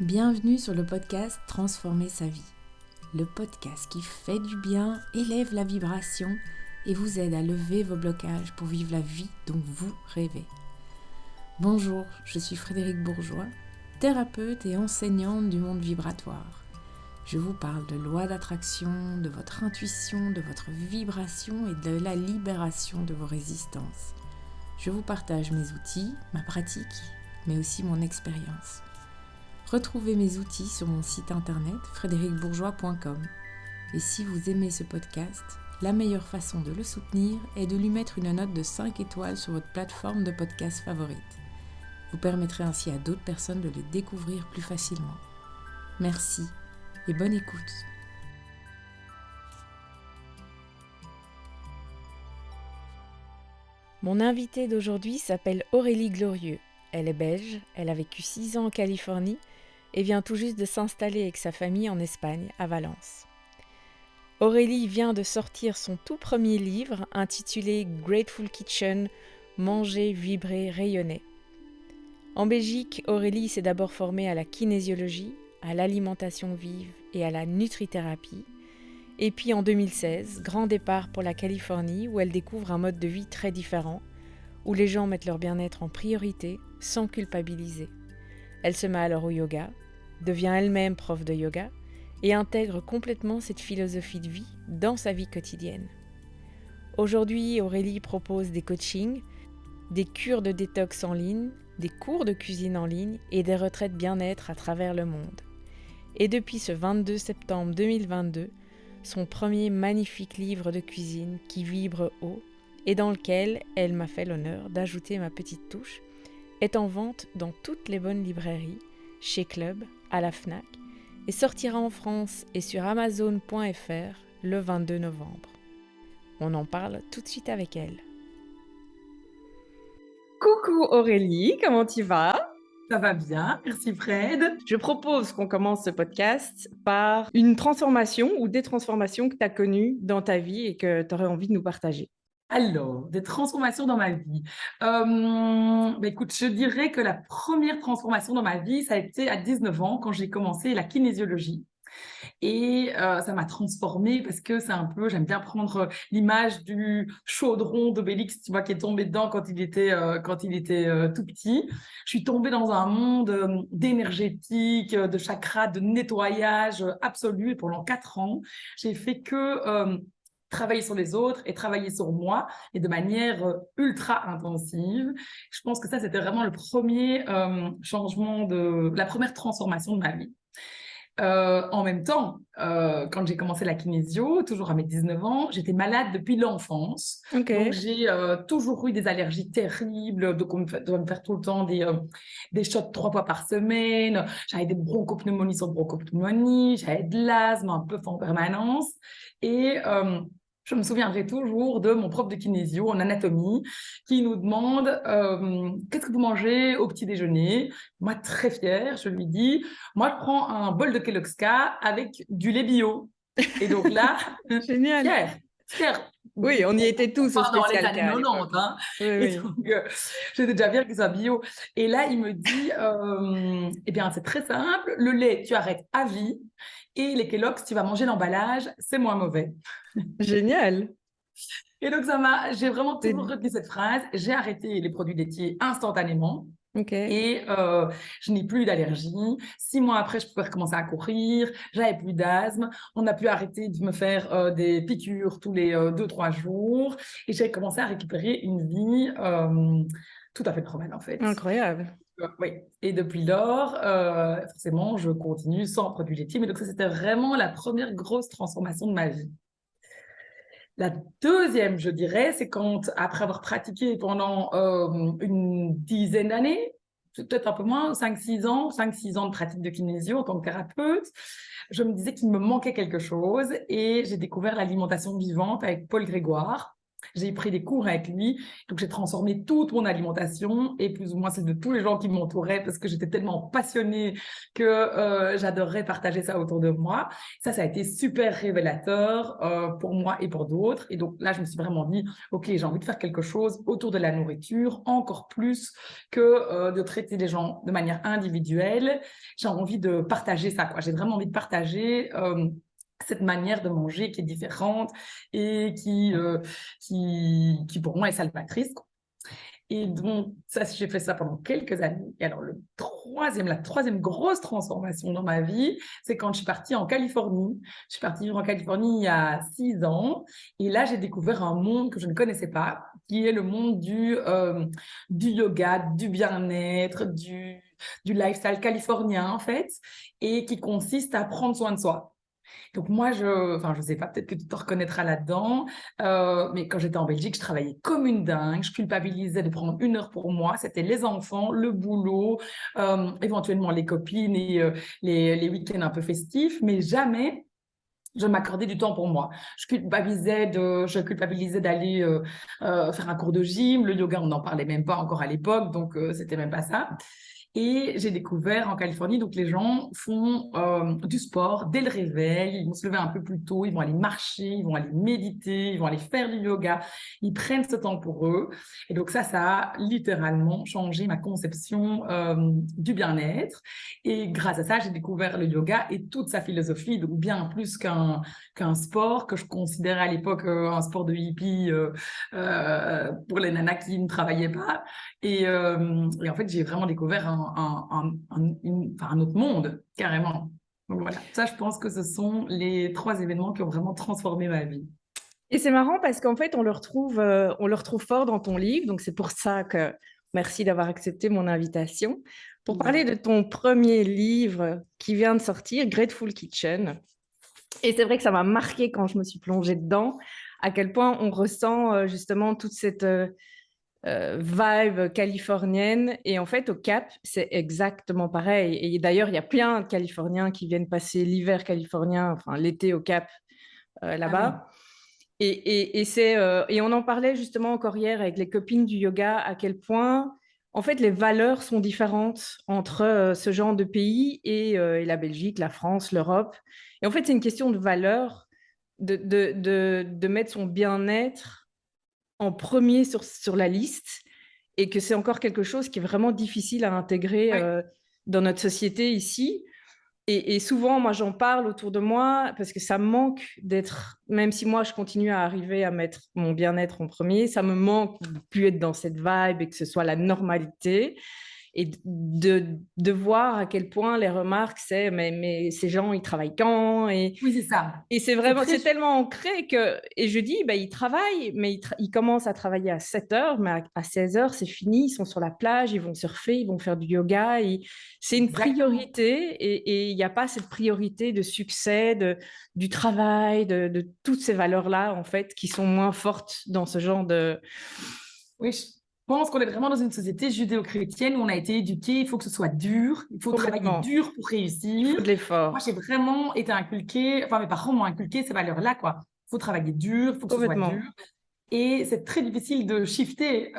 Bienvenue sur le podcast Transformer sa vie. Le podcast qui fait du bien, élève la vibration et vous aide à lever vos blocages pour vivre la vie dont vous rêvez. Bonjour, je suis Frédérique Bourgeois, thérapeute et enseignante du monde vibratoire. Je vous parle de loi d'attraction, de votre intuition, de votre vibration et de la libération de vos résistances. Je vous partage mes outils, ma pratique, mais aussi mon expérience. Retrouvez mes outils sur mon site internet frédéricbourgeois.com. Et si vous aimez ce podcast, la meilleure façon de le soutenir est de lui mettre une note de 5 étoiles sur votre plateforme de podcast favorite. Vous permettrez ainsi à d'autres personnes de le découvrir plus facilement. Merci et bonne écoute. Mon invitée d'aujourd'hui s'appelle Aurélie Glorieux. Elle est belge, elle a vécu 6 ans en Californie et vient tout juste de s'installer avec sa famille en Espagne, à Valence. Aurélie vient de sortir son tout premier livre intitulé Grateful Kitchen, Manger, vibrer, rayonner. En Belgique, Aurélie s'est d'abord formée à la kinésiologie, à l'alimentation vive et à la nutrithérapie. Et puis en 2016, grand départ pour la Californie où elle découvre un mode de vie très différent, où les gens mettent leur bien-être en priorité sans culpabiliser. Elle se met alors au yoga, devient elle-même prof de yoga et intègre complètement cette philosophie de vie dans sa vie quotidienne. Aujourd'hui, Aurélie propose des coachings, des cures de détox en ligne, des cours de cuisine en ligne et des retraites bien-être à travers le monde. Et depuis ce 22 septembre 2022, son premier magnifique livre de cuisine qui vibre haut et dans lequel elle m'a fait l'honneur d'ajouter ma petite touche, est en vente dans toutes les bonnes librairies, chez Club, à la Fnac, et sortira en France et sur Amazon.fr le 22 novembre. On en parle tout de suite avec elle. Coucou Aurélie, comment tu vas ? Ça va bien, merci Fred. Je propose qu'on commence ce podcast par une transformation ou des transformations que tu as connues dans ta vie et que tu aurais envie de nous partager. Alors, des transformations dans ma vie. Écoute, je dirais que la première transformation dans ma vie, ça a été à 19 ans quand j'ai commencé la kinésiologie. Et ça m'a transformée parce que c'est un peu, j'aime bien prendre l'image du chaudron d'Obélix, tu vois, qui est tombé dedans quand il était tout petit. Je suis tombée dans un monde d'énergétique, de chakras, de nettoyage absolu. Et pendant 4 ans, j'ai fait que travailler sur les autres et travailler sur moi, et de manière ultra intensive. Je pense que ça, c'était vraiment le premier la première transformation de ma vie. En même temps, quand j'ai commencé la kinésio, toujours à mes 19 ans, j'étais malade depuis l'enfance. Okay. Donc, j'ai toujours eu des allergies terribles. Donc, on doit me faire tout le temps des shots 3 fois par semaine. J'avais des bronchopneumonies sur bronchopneumonie. J'avais de l'asthme un peu en permanence. Et je me souviendrai toujours de mon prof de kinésio en anatomie qui nous demande qu'est-ce que vous mangez au petit déjeuner. Moi, très fière, je lui dis moi, je prends un bol de Kellogg's avec du lait bio. Et donc là, Génial. fière. Oui, on y était tous au Dans les spécial années cas. 90. Hein. Oui, Et oui. donc, j'étais déjà fière qu'il soit bio. Et là, il me dit, eh bien, c'est très simple. Le lait, tu arrêtes à vie. Et les Kellogg's, tu vas manger l'emballage. C'est moins mauvais. Génial. Et donc, j'ai vraiment toujours retenu cette phrase. J'ai arrêté les produits laitiers instantanément. Okay. Et je n'ai plus d'allergie. 6 mois après, je pouvais recommencer à courir. J'avais plus d'asthme. On a pu arrêter de me faire des piqûres tous les 2-3 jours. Et j'ai commencé à récupérer une vie tout à fait normale, en fait. Incroyable. Oui. Et depuis lors, forcément, je continue sans produits laitiers. Mais donc, ça, c'était vraiment la première grosse transformation de ma vie. La deuxième, je dirais, c'est quand, après avoir pratiqué pendant une dizaine d'années, peut-être un peu moins, 5-6 ans de pratique de kinésio en tant que thérapeute, je me disais qu'il me manquait quelque chose et j'ai découvert l'alimentation vivante avec Paul Grégoire. J'ai pris des cours avec lui, donc j'ai transformé toute mon alimentation et plus ou moins c'est de tous les gens qui m'entouraient parce que j'étais tellement passionnée que j'adorerais partager ça autour de moi. Ça a été super révélateur pour moi et pour d'autres. Et donc là, je me suis vraiment dit, OK, j'ai envie de faire quelque chose autour de la nourriture, encore plus que de traiter les gens de manière individuelle. J'ai envie de partager ça, quoi. J'ai vraiment envie de partager cette manière de manger qui est différente et qui pour moi est salvatrice, quoi. Et donc, ça, j'ai fait ça pendant quelques années. Et alors, la troisième grosse transformation dans ma vie, c'est quand je suis partie en Californie. Je suis partie vivre en Californie il y a 6 ans. Et là, j'ai découvert un monde que je ne connaissais pas, qui est le monde du yoga, du bien-être, du lifestyle californien, en fait, et qui consiste à prendre soin de soi. Donc moi, je sais pas, peut-être que tu te reconnaîtras là-dedans, mais quand j'étais en Belgique, je travaillais comme une dingue, je culpabilisais de prendre 1 heure pour moi, c'était les enfants, le boulot, éventuellement les copines et les week-ends un peu festifs, mais jamais je m'accordais du temps pour moi. Je culpabilisais d'aller faire un cours de gym, le yoga, on n'en parlait même pas encore à l'époque, donc c'était même pas ça. Et j'ai découvert en Californie, donc les gens font du sport dès le réveil, ils vont se lever un peu plus tôt, ils vont aller marcher, ils vont aller méditer, ils vont aller faire du yoga, ils prennent ce temps pour eux. Et donc ça a littéralement changé ma conception du bien-être. Et grâce à ça, j'ai découvert le yoga et toute sa philosophie, donc bien plus qu'un sport que je considérais à l'époque un sport de hippie pour les nanas qui ne travaillaient pas. Et en fait, j'ai vraiment découvert un autre monde, carrément. Donc voilà, ça, je pense que ce sont les 3 événements qui ont vraiment transformé ma vie. Et c'est marrant parce qu'en fait, on le retrouve fort dans ton livre. Donc, c'est pour ça que merci d'avoir accepté mon invitation pour parler de ton premier livre qui vient de sortir, Grateful Kitchen. Et c'est vrai que ça m'a marqué quand je me suis plongée dedans, à quel point on ressent justement toute cette vibe californienne. Et en fait, au Cap, c'est exactement pareil. Et d'ailleurs, il y a plein de Californiens qui viennent passer l'hiver californien, enfin l'été au Cap Ah oui. là-bas. Et on en parlait justement encore hier avec les copines du yoga, à quel point, en fait, les valeurs sont différentes entre ce genre de pays et la Belgique, la France, l'Europe. Et en fait, c'est une question de valeur, de mettre son bien-être en premier sur la liste et que c'est encore quelque chose qui est vraiment difficile à intégrer Oui, dans notre société ici. Et souvent, moi, j'en parle autour de moi parce que ça me manque d'être, même si moi, je continue à arriver à mettre mon bien-être en premier, ça me manque de plus être dans cette vibe et que ce soit la normalité. Et de voir à quel point les remarques, c'est mais ces gens, ils travaillent quand oui, c'est ça. et c'est C'est vraiment, très... c'est tellement ancré que, et je dis, ben, ils travaillent, mais ils commencent à travailler à 7 heures, mais à 16 heures, c'est fini, ils sont sur la plage, ils vont surfer, ils vont faire du yoga. C'est une Exactement. priorité et il n'y a pas cette priorité de succès, du travail, de toutes ces valeurs-là, en fait, qui sont moins fortes dans ce genre de... Oui, je pense qu'on est vraiment dans une société judéo-chrétienne où on a été éduqué, il faut que ce soit dur, il faut travailler Complètement. dur pour Il réussir. faut de Moi, l'effort. j'ai vraiment été inculquée, enfin, mes parents m'ont inculqué ces valeurs-là, quoi. Il faut travailler dur, il faut que ce soit dur. Complètement. Et c'est très difficile de shifter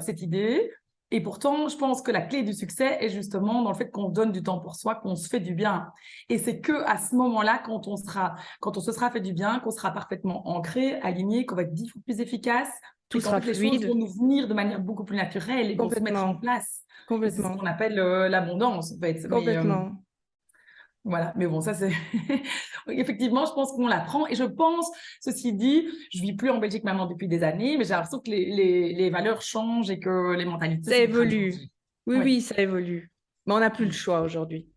cette idée. Et pourtant, je pense que la clé du succès est justement dans le fait qu'on donne du temps pour soi, qu'on se fait du bien. Et c'est que à ce moment-là, quand on se sera fait du bien, qu'on sera parfaitement ancré, aligné, qu'on va être 10 fois plus efficace, Tout et qu'en sera fait les choses vont fluide. nous venir de manière beaucoup plus naturelle et vont se mettre en Complètement. place. Et c'est ce qu'on Complètement. appelle l'abondance, en fait. Mais Complètement. voilà, mais bon, ça c'est oui, effectivement, je pense qu'on l'apprend et je pense, ceci dit, je vis plus en Belgique maintenant depuis des années, mais j'ai l'impression que les valeurs changent et que les mentalités Ça sont en train de évolue. changer. Oui, Oui, oui, ça évolue. Mais on n'a plus le choix aujourd'hui.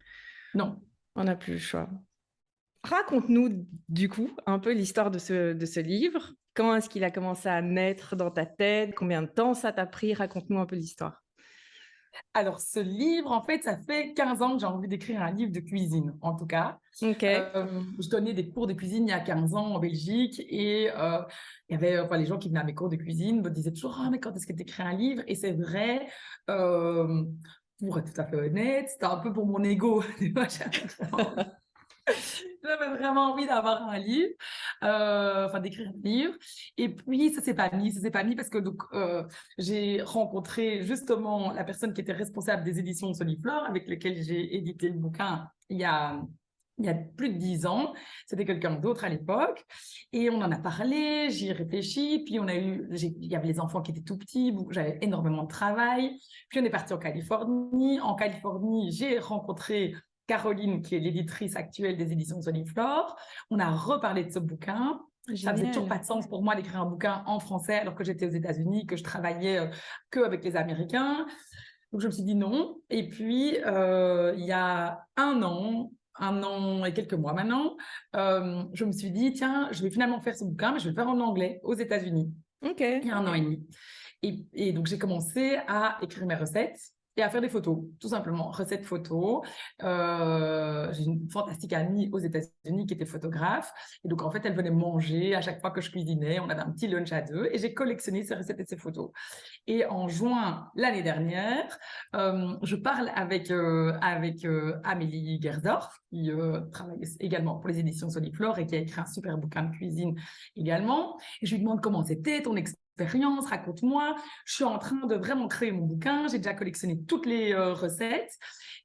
non. On n'a plus le choix. Raconte-nous, du coup, un peu l'histoire de ce livre. Quand est-ce qu'il a commencé à naître dans ta tête? Combien de temps ça t'a pris? Raconte-nous un peu l'histoire. Alors, ce livre, en fait, ça fait 15 ans que j'ai envie d'écrire un livre de cuisine, en tout cas. Ok. Je donnais des cours de cuisine il y a 15 ans en Belgique et il y avait enfin, les gens qui venaient à mes cours de cuisine me disaient toujours «Ah, mais quand est-ce que tu écris un livre?» Et c'est vrai, euh, pour être tout à fait honnête, c'était un peu pour mon ego. Tu vois, J'avais vraiment envie d'avoir un livre, enfin d'écrire un livre. Et puis ça s'est pas mis parce que donc j'ai rencontré justement la personne qui était responsable des éditions de Soliflore, avec lequel j'ai édité le bouquin il y a plus de 10 ans. C'était quelqu'un d'autre à l'époque. Et on en a parlé, j'y ai réfléchi. Puis il y avait les enfants qui étaient tout petits, j'avais énormément de travail. Puis on est parti en Californie. En Californie, j'ai rencontré Caroline, qui est l'éditrice actuelle des éditions Soliflore. On a reparlé de ce bouquin. Ça faisait toujours pas Génial. de sens pour moi d'écrire un bouquin en français alors que j'étais aux États-Unis, que je travaillais que avec les Américains. Donc je me suis dit non. Et puis il y a un an et quelques mois maintenant, je me suis dit tiens, je vais finalement faire ce bouquin, mais je vais le faire en anglais aux États-Unis. Ok. Il y a un an et demi. Et donc, j'ai commencé à écrire mes recettes et à faire des photos, tout simplement, recettes photos. J'ai une fantastique amie aux États-Unis qui était photographe. Et donc, en fait, elle venait manger à chaque fois que je cuisinais. On avait un petit lunch à deux et j'ai collectionné ces recettes et ces photos. Et en juin l'année dernière, je parle avec Amélie Gersdorf, qui travaille également pour les éditions Soliflore et qui a écrit un super bouquin de cuisine également. Et je lui demande comment c'était ton expérience, raconte-moi. Je suis en train de vraiment créer mon bouquin, j'ai déjà collectionné toutes les recettes.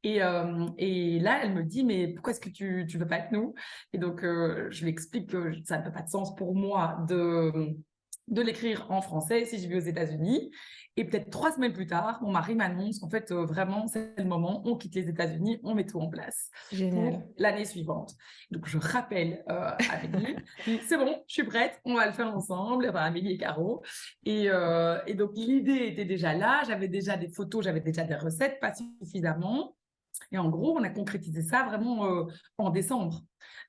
Et là, elle me dit, mais pourquoi est-ce que tu veux pas être nous? Et donc, je lui explique que ça ne fait pas de sens pour moi de l'écrire en français si je vis aux États-Unis. Et peut-être 3 semaines plus tard, mon mari m'annonce qu'en fait, vraiment, c'est le moment, on quitte les États-Unis, on met tout en place Génial. pour l'année suivante. Donc, je rappelle Amélie, c'est bon, je suis prête, on va le faire ensemble, enfin, Amélie et Caro. Et donc, l'idée était déjà là, j'avais déjà des photos, j'avais déjà des recettes, pas suffisamment. Et en gros, on a concrétisé ça vraiment en décembre.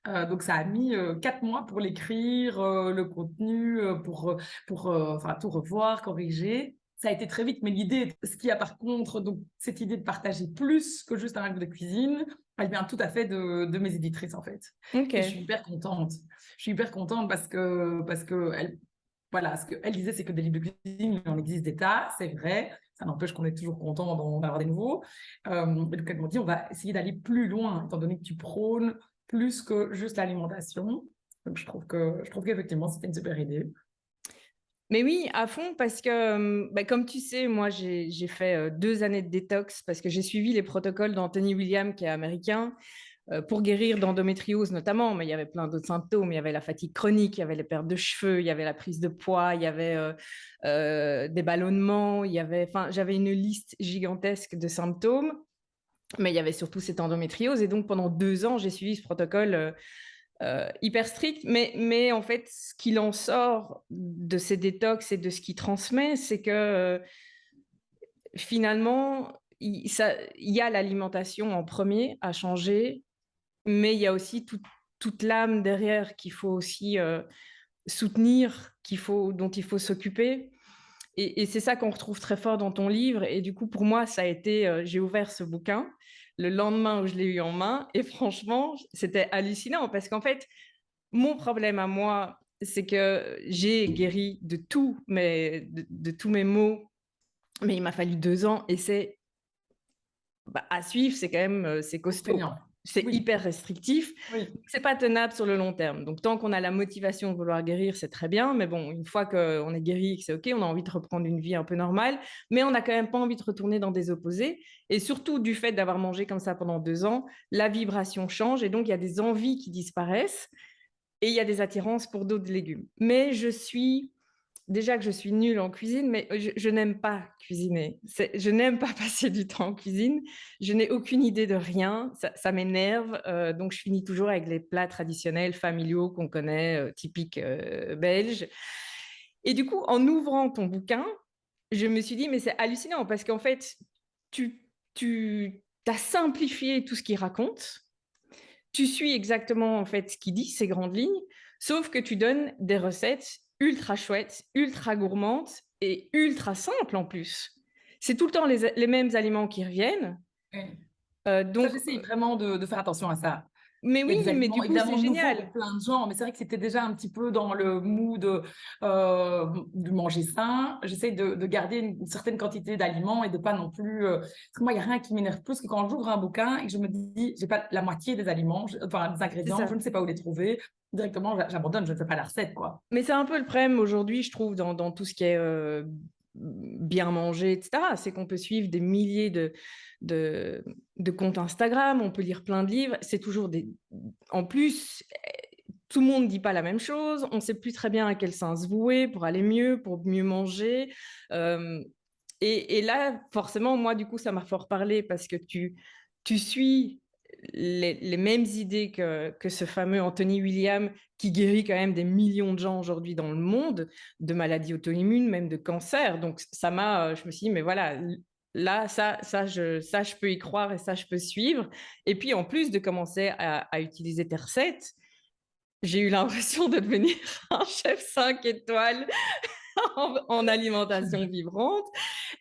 Donc, ça a mis 4 mois pour l'écrire, le contenu, enfin, tout revoir, corriger. Ça a été très vite, mais l'idée, ce qu'il y a par contre, donc cette idée de partager plus que juste un livre de cuisine, elle vient tout à fait de mes éditrices en fait. Ok. Et je suis hyper contente. Je suis hyper contente parce que voilà, ce qu'elle disait, c'est que des livres de cuisine, il en existe des tas, c'est vrai. Ça n'empêche qu'on est toujours content d'en avoir des nouveaux. Et donc, elle m'a dit, on va essayer d'aller plus loin, étant donné que tu prônes plus que juste l'alimentation. Donc, je trouve qu'effectivement, c'était une super idée. Mais oui, à fond, parce que, bah, comme tu sais, moi, j'ai fait 2 années de détox parce que j'ai suivi les protocoles d'Anthony William, qui est américain, pour guérir d'endométriose notamment, mais il y avait plein d'autres symptômes. Il y avait la fatigue chronique, il y avait les pertes de cheveux, il y avait la prise de poids, il y avait des ballonnements, enfin, j'avais une liste gigantesque de symptômes, mais il y avait surtout cette endométriose. Et donc, pendant 2 ans, j'ai suivi ce protocole hyper strict. Mais en fait, ce qu'il en sort de ces détox et de ce qu'il transmet, c'est que finalement, il y a l'alimentation en premier à changer, mais il y a aussi toute l'âme derrière qu'il faut aussi soutenir, dont il faut s'occuper. Et c'est ça qu'on retrouve très fort dans ton livre. Et du coup, pour moi, ça a été, j'ai ouvert ce bouquin le lendemain où je l'ai eu en main. Et franchement, c'était hallucinant parce qu'en fait, mon problème à moi, c'est que j'ai guéri de tous mes maux, mais il m'a fallu 2 ans et à suivre, c'est quand même c'est costaud, Contraignant. quoi. C'est Oui, hyper restrictif. oui. C'est pas tenable sur le long terme. Donc, tant qu'on a la motivation de vouloir guérir, c'est très bien. Mais bon, une fois qu'on est guéri et que c'est OK, on a envie de reprendre une vie un peu normale. Mais on n'a quand même pas envie de retourner dans des opposés. Et surtout, du fait d'avoir mangé comme ça pendant 2 ans, la vibration change. Et donc, il y a des envies qui disparaissent. Et il y a des attirances pour d'autres légumes. Mais déjà que je suis nulle en cuisine, mais je n'aime pas cuisiner. Je n'aime pas passer du temps en cuisine. Je n'ai aucune idée de rien. Ça m'énerve. Donc, je finis toujours avec les plats traditionnels, familiaux qu'on connaît, typiques belges. Et du coup, en ouvrant ton bouquin, je me suis dit, mais c'est hallucinant parce qu'en fait, tu as simplifié tout ce qu'il raconte. Tu suis exactement en fait ce qu'il dit, ces grandes lignes, sauf que tu donnes des recettes ultra chouettes, ultra gourmandes et ultra simples en plus. C'est tout le temps les mêmes aliments qui reviennent. Oui. Ça, Donc, j'essaye vraiment de faire attention à ça. Mais Il y oui, a des mais du aliments coup, c'est évidemment nouveaux génial. pour plein de gens, mais c'est vrai que c'était déjà un petit peu dans le mood de manger sain. J'essaie de garder une certaine quantité d'aliments et de pas non plus. Parce que moi, il n'y a rien qui m'énerve plus que quand j'ouvre un bouquin et que je me dis, j'ai pas la moitié des aliments, enfin des C'est ingrédients, je ça. ne sais pas où les trouver. Directement, j'abandonne, je ne fais pas la recette, quoi. Mais c'est un peu le problème aujourd'hui, je trouve, dans tout ce qui est bien manger, etc. C'est qu'on peut suivre des milliers de, de comptes Instagram, on peut lire plein de livres. C'est toujours des. En plus, tout le monde ne dit pas la même chose. On ne sait plus très bien à quel sens se vouer pour aller mieux, pour mieux manger. Euh, et là, forcément, moi, du coup, ça m'a fort parlé parce que tu suis les mêmes idées que ce fameux Anthony William qui guérit quand même des millions de gens aujourd'hui dans le monde, de maladies auto-immunes, même de cancer. Donc, je me suis dit, mais voilà, là, ça, je peux y croire et ça, je peux suivre. Et puis, en plus de commencer à utiliser tes recettes, j'ai eu l'impression de devenir un chef 5 étoiles en alimentation vibrante.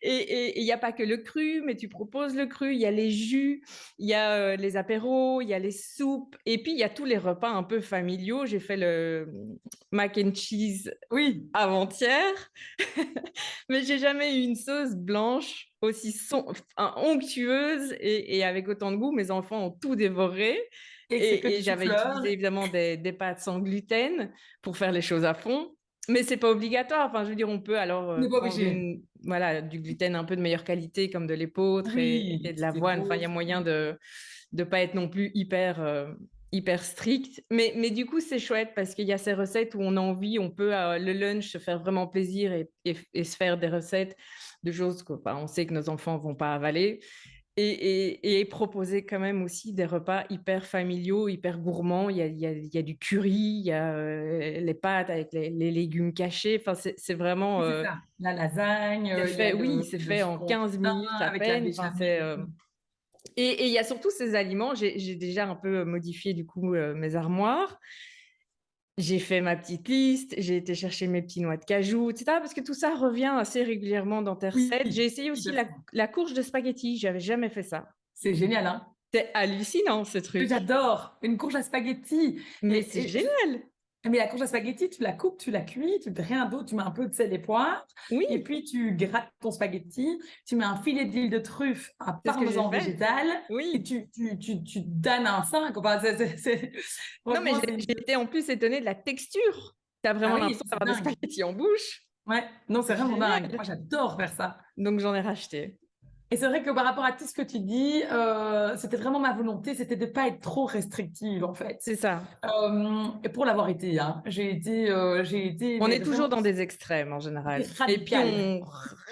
Et il n'y a pas que le cru, mais tu proposes le cru, il y a les jus, il y a les apéros, il y a les soupes, et puis il y a tous les repas un peu familiaux. J'ai fait le mac and cheese Oui, avant-hier, mais j'ai jamais eu une sauce blanche aussi onctueuse et avec autant de goût. Mes enfants ont tout dévoré. et c'est que Et du j'avais chou-fleur. utilisé évidemment des pâtes sans gluten pour faire les choses à fond. Mais c'est pas obligatoire. Enfin, je veux dire, on peut alors On n'est pas prendre obligé. voilà, du gluten un peu de meilleure qualité, comme de l'épeautre Oui, et des de petits l'avoine. Enfin, il y a égaux. moyen de ne pas être non plus hyper strict. Mais du coup, c'est chouette parce qu'il y a ces recettes où on a envie, on peut le lunch se faire vraiment plaisir et se faire des recettes de choses que on sait que nos enfants vont pas avaler. Et proposer quand même aussi des repas hyper familiaux, hyper gourmands. Il y a du curry, il y a les pâtes avec les légumes cachés. Enfin, c'est vraiment Oui, c'est ça. La lasagne, c'est il y a fait, oui, c'est le fait en 15 sconfitin minutes à avec la peine. Enfin, béchamel. et il y a surtout ces aliments. J'ai déjà un peu modifié du coup mes armoires. J'ai fait ma petite liste, j'ai été chercher mes petits noix de cajou, etc. Parce que tout ça revient assez régulièrement dans tes recettes. Oui, J'ai essayé aussi hyper sain. la courge de spaghetti. J'avais jamais fait ça. C'est génial, hein? C'est hallucinant ce truc. J'adore une courge à spaghetti. Mais c'est Et génial. mais la courge à spaghetti, tu la coupes, tu la cuis, tu mets rien d'autre, tu mets un peu de sel et poivre, et Oui, puis tu grattes ton spaghetti, tu mets un filet d'huile de truffe, un c'est ce que j'ai parmesan fait. végétal, et Oui. tu donnes un 5. Enfin, Non, mais franchement, c'est j'ai été en plus étonnée de la texture. Tu as Ah vraiment oui, l'impression c'est d'avoir des dingue. spaghettis en bouche. Ouais, non, c'est C'est vraiment dingue. génial. Moi, j'adore faire ça. Donc j'en ai racheté. Et c'est vrai que par rapport à tout ce que tu dis, c'était vraiment ma volonté, c'était de pas être trop restrictive en fait. C'est ça. Et pour l'avoir été, hein, j'ai été, On mais est toujours vraiment dans des extrêmes en général. Et puis radicale. on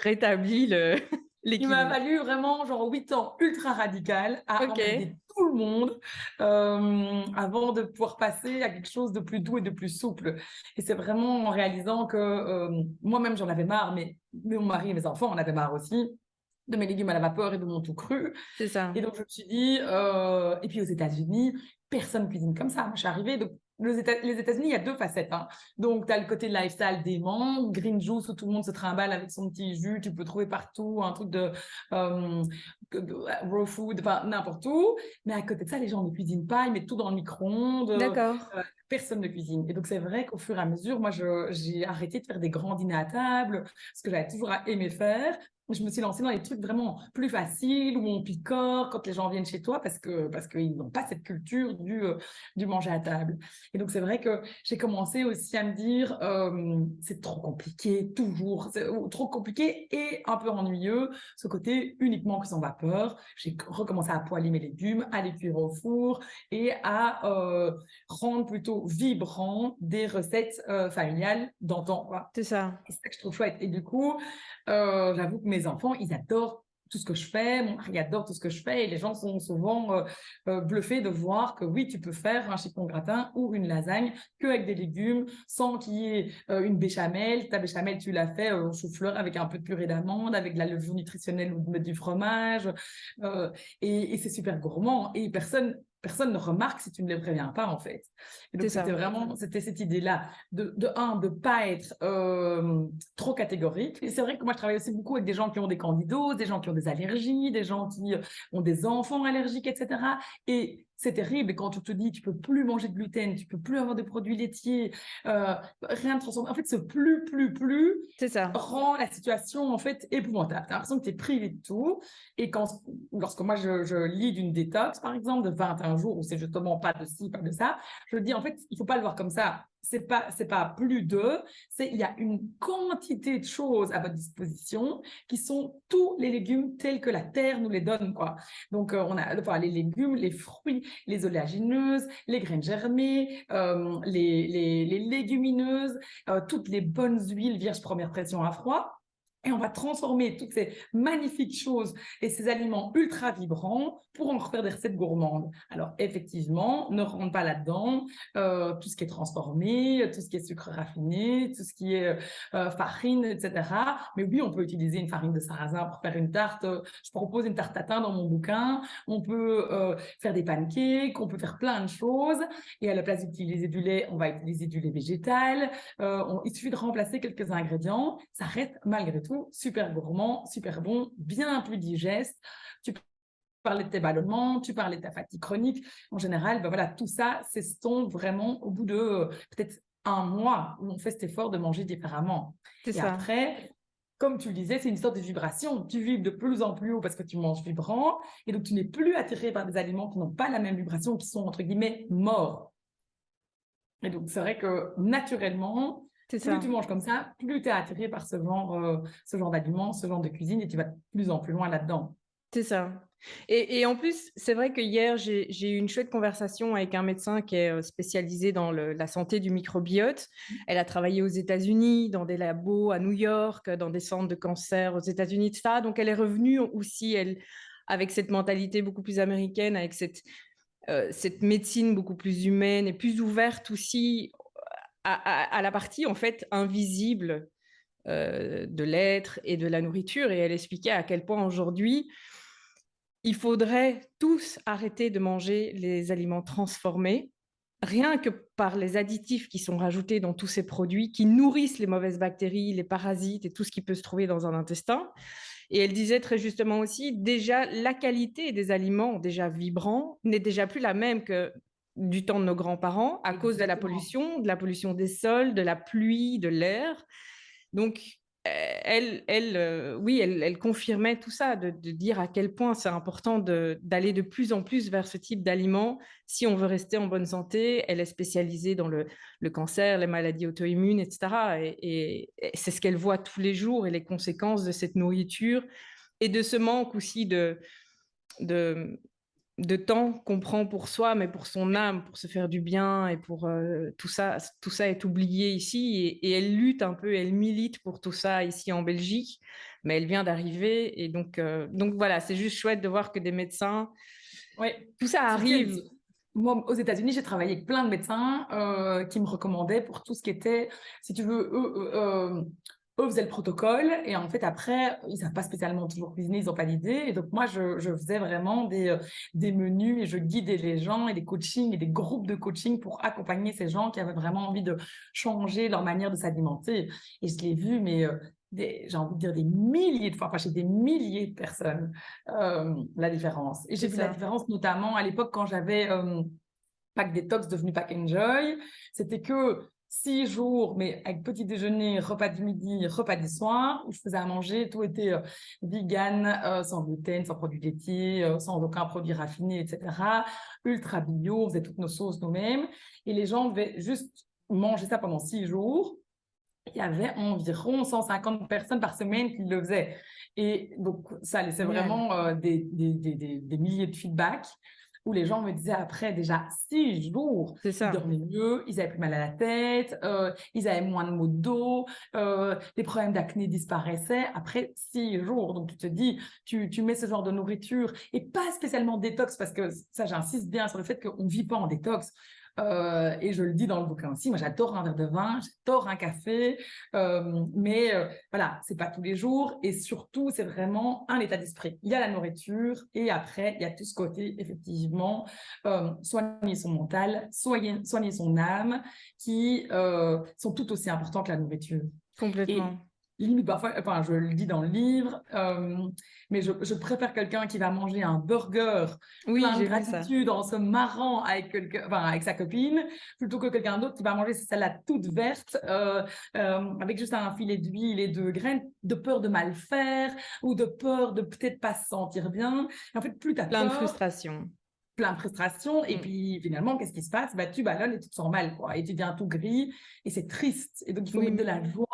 rétablit Il m'a l'équilibre. fallu vraiment genre 8 ans ultra radical à Ok, emmerder tout le monde avant de pouvoir passer à quelque chose de plus doux et de plus souple. Et c'est vraiment en réalisant que moi-même j'en avais marre, mais mon mari et mes enfants en avaient marre aussi de mes légumes à la vapeur et de mon tout cru. c'est ça. Et donc, je me suis dit, et puis aux États-Unis, personne cuisine comme ça. Moi, je suis arrivée, donc, les États-Unis, il y a deux facettes, hein. Donc, tu as le côté lifestyle dément, green juice où tout le monde se trimballe avec son petit jus, tu peux trouver partout un truc euh, raw food, enfin, n'importe où. Mais à côté de ça, les gens ne cuisinent pas, ils mettent tout dans le micro-ondes. D'accord. Personne ne cuisine. Et donc, c'est vrai qu'au fur et à mesure, moi, j'ai arrêté de faire des grands dîners à table, ce que j'avais toujours aimé faire. Je me suis lancée dans les trucs vraiment plus faciles où on picore quand les gens viennent chez toi parce qu'ils n'ont pas cette culture du manger à table. Et donc c'est vrai que j'ai commencé aussi à me dire c'est trop compliqué toujours, c'est trop compliqué et un peu ennuyeux ce côté uniquement cuisson vapeur. J'ai recommencé à poêler mes légumes, à les cuire au four et à rendre plutôt vibrant des recettes familiales d'antan, quoi. C'est ça. C'est ça que je trouve chouette. Et du coup, j'avoue que mes enfants, ils adorent tout ce que je fais. Mon mari adore tout ce que je fais. Et les gens sont souvent bluffés de voir que oui, tu peux faire un chiffon gratin ou une lasagne qu'avec des légumes, sans qu'il y ait une béchamel. Ta béchamel, tu l'as fait au chou-fleur avec un peu de purée d'amande, avec de la levure nutritionnelle ou du fromage. Euh, et c'est super gourmand. Et personne ne remarque si tu ne les préviens pas, en fait. Et C'est donc, ça. c'était cette idée-là de pas être trop catégorique. Et c'est vrai que moi, je travaille aussi beaucoup avec des gens qui ont des candidoses, des gens qui ont des allergies, des gens qui ont des enfants allergiques, etc. Et c'est terrible. Et quand on te dit tu peux plus manger de gluten, tu peux plus avoir de produits laitiers, rien de transformé. En fait, ce plus C'est ça. rend la situation en fait épouvantable. Tu as l'impression que tu es privé de tout. Et lorsque moi je lis d'une détox, par exemple, de 21 jours, où c'est justement pas de ci, pas de ça, je dis en fait, il faut pas le voir comme ça. C'est pas plus de, il y a une quantité de choses à votre disposition qui sont tous les légumes tels que la terre nous les donne, quoi. Donc, on a les légumes, les fruits, les oléagineuses, les graines germées, les légumineuses, toutes les bonnes huiles vierges première pression à froid. Et on va transformer toutes ces magnifiques choses et ces aliments ultra vibrants pour en refaire des recettes gourmandes. Alors, effectivement, ne rentre pas là-dedans tout ce qui est transformé, tout ce qui est sucre raffiné, tout ce qui est farine, etc. Mais oui, on peut utiliser une farine de sarrasin pour faire une tarte. Je propose une tarte tatin dans mon bouquin. On peut faire des pancakes, on peut faire plein de choses. Et à la place d'utiliser du lait, on va utiliser du lait végétal. Il suffit de remplacer quelques ingrédients. Ça reste malgré tout super gourmand, super bon, bien plus digeste. Tu parlais de tes ballonnements, tu parlais de ta fatigue chronique. En général, ben voilà, tout ça s'estompe vraiment au bout de peut-être un mois où on fait cet effort de manger différemment. C'est Et ça. après, comme tu le disais, c'est une sorte de vibration. Tu vibres de plus en plus haut parce que tu manges vibrant et donc tu n'es plus attiré par des aliments qui n'ont pas la même vibration, qui sont entre guillemets morts. Et donc, c'est vrai que naturellement, C'est plus ça. tu manges comme ça, plus tu es attiré par ce genre d'aliments, ce genre de cuisine et tu vas de plus en plus loin là-dedans. C'est ça. Et en plus, c'est vrai que hier, j'ai eu une chouette conversation avec un médecin qui est spécialisé dans la santé du microbiote. Elle a travaillé aux États-Unis, dans des labos à New York, dans des centres de cancer aux États-Unis, etc. Donc, elle est revenue aussi, elle, avec cette mentalité beaucoup plus américaine, avec cette médecine beaucoup plus humaine et plus ouverte aussi à la partie, en fait, invisible de l'être et de la nourriture. Et elle expliquait à quel point aujourd'hui, il faudrait tous arrêter de manger les aliments transformés, rien que par les additifs qui sont rajoutés dans tous ces produits, qui nourrissent les mauvaises bactéries, les parasites et tout ce qui peut se trouver dans un intestin. Et elle disait très justement aussi, déjà, la qualité des aliments, déjà vibrants, n'est déjà plus la même que du temps de nos grands-parents à cause Exactement. de la pollution des sols, de la pluie, de l'air. Donc, oui, elle confirmait tout ça, de dire à quel point c'est important d'aller de plus en plus vers ce type d'aliments si on veut rester en bonne santé. Elle est spécialisée dans le cancer, les maladies auto-immunes, etc. Et c'est ce qu'elle voit tous les jours et les conséquences de cette nourriture et de ce manque aussi de, de temps qu'on prend pour soi, mais pour son âme, pour se faire du bien et pour tout ça est oublié ici et elle lutte un peu, elle milite pour tout ça ici en Belgique, mais elle vient d'arriver et donc voilà, c'est juste chouette de voir que des médecins, Oui, tout ça arrive. moi, aux États-Unis, j'ai travaillé avec plein de médecins qui me recommandaient pour tout ce qui était, si tu veux, eux faisaient le protocole et en fait, après, ils ne savent pas spécialement toujours cuisiner, ils n'ont pas d'idée. Et donc, moi, je faisais vraiment des menus et je guidais les gens et des coachings et des groupes de coaching pour accompagner ces gens qui avaient vraiment envie de changer leur manière de s'alimenter. Et je l'ai vu, mais j'ai envie de dire des milliers de fois, enfin, chez des milliers de personnes la différence. Et j'ai C'est vu la ça. différence notamment à l'époque quand j'avais Pack Detox devenu Pack Enjoy. C'était que 6 jours, mais avec petit déjeuner, repas du midi, repas du soir, où je faisais à manger, tout était vegan, sans gluten, sans produits laitiers, sans aucun produit raffiné, etc. Ultra bio, on faisait toutes nos sauces nous-mêmes. Et les gens devaient juste manger ça pendant 6 jours. Il y avait environ 150 personnes par semaine qui le faisaient. Et donc, ça laissait Génial. vraiment des milliers de feedbacks où les gens me disaient après déjà 6 jours, C'est ils ça. dormaient mieux, ils avaient plus mal à la tête, ils avaient moins de maux de dos, les problèmes d'acné disparaissaient après 6 jours. Donc, tu te dis, tu mets ce genre de nourriture et pas spécialement détox parce que ça, j'insiste bien sur le fait qu'on ne vit pas en détox. Et je le dis dans le bouquin aussi, moi j'adore un verre de vin, j'adore un café, mais voilà, c'est pas tous les jours et surtout c'est vraiment un état d'esprit. Il y a la nourriture et après il y a tout ce côté effectivement soigner son mental, soigner son âme qui sont tout aussi importants que la nourriture. Et Complètement. limite parfois, enfin, je le dis dans le livre, mais je préfère quelqu'un qui va manger un burger Oui, plein de j'ai vu ça. gratitude en se marrant avec, enfin, avec sa copine, plutôt que quelqu'un d'autre qui va manger sa salade toute verte avec juste un filet d'huile et de graines, de peur de mal faire ou de peur de peut-être pas se sentir bien. Et en fait, plus tu as Plein de peur, frustration. plein de frustration, et Mm. puis finalement, qu'est-ce qui se passe? Bah, tu ballonnes et tu te sens mal, quoi, et tu deviens tout gris, et c'est triste. Et donc, il faut mettre Oui, de la joie,